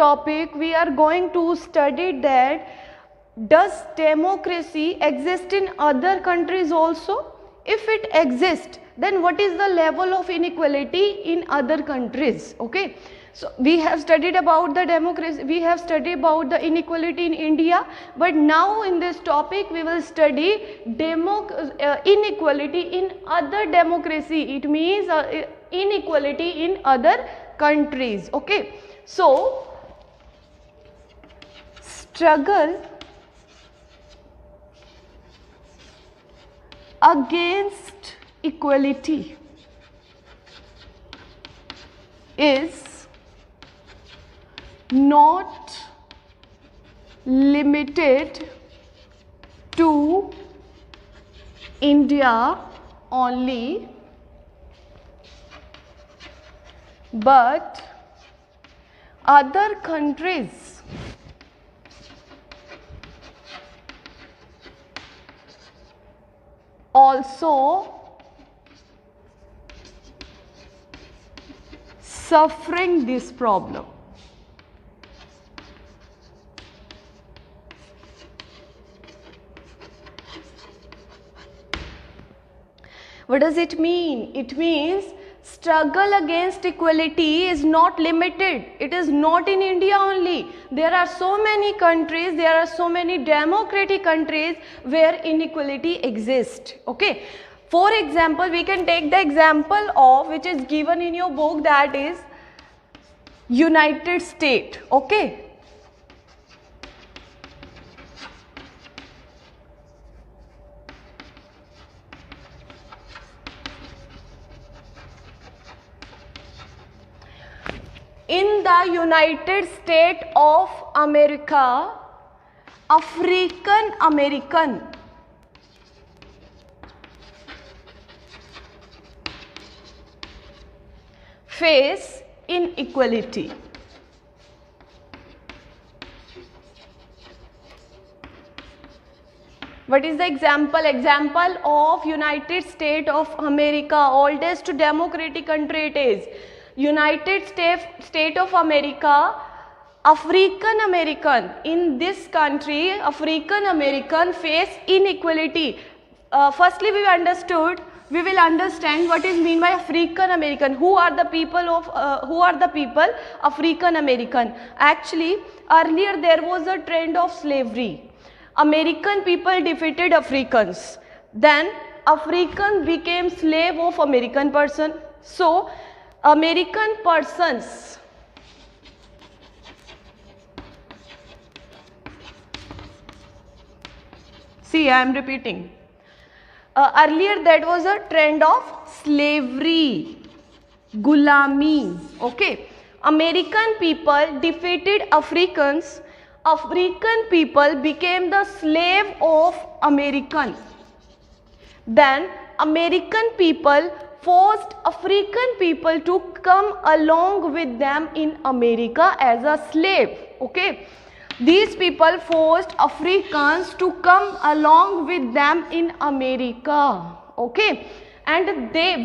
topic we are going to study that does democracy exist in other countries also? If it exists, then what is the level of inequality in other countries? Okay, so we have studied about the democracy, we have studied about the inequality in India, but now in this topic we will study inequality in other democracy. It means inequality in other countries. Okay, so struggle against equality is not limited to India only, but other countries also suffering this problem. What does it mean? It means struggle against equality is not limited. It is not in India only. There are so many countries, there are so many democratic countries where inequality exists. Okay. For example, we can take the example of which is given in your book, that is United States. Okay. In the United States of America, African American face inequality. What is the example? Example of United States of America, oldest democratic country it is. United States of America, African American. In this country, African American face inequality. Firstly, we will understand what is mean by African American. Who are the people African American? Actually, earlier there was a trend of slavery. American people defeated Africans. Then African became slave of American person. So American persons see, I am repeating. Earlier that was a trend of slavery, gulami. Okay, American people defeated Africans. African people became the slave of American. Then American people forced African people to come along with them in America as a slave. Okay, these people forced Africans to come along with them in America. Okay, and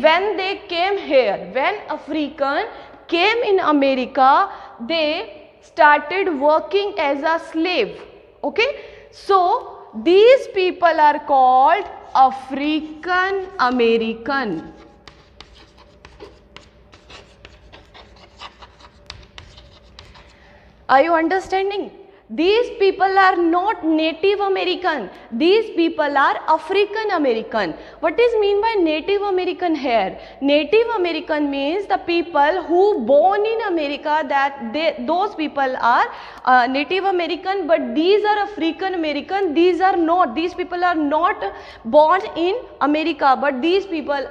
when they came here, when African came in America, they started working as a slave. Okay, so these people are called African American. Are you understanding? These people are not Native American. These people are African American. What is mean by Native American here? Native American means the people who born in America, those people are Native American, but these are African American. These are not. These people are not born in America, but these people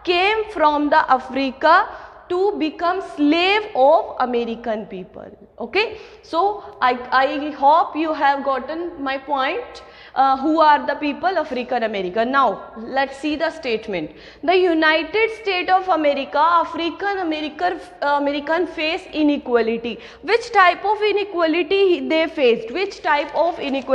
came from the Africa to become slave of American people. Okay, so I hope you have gotten my point. Who are the people? African American. Now let's see the statement. The United States of America, African American face inequality. Which type of inequality they faced? Which type of inequality?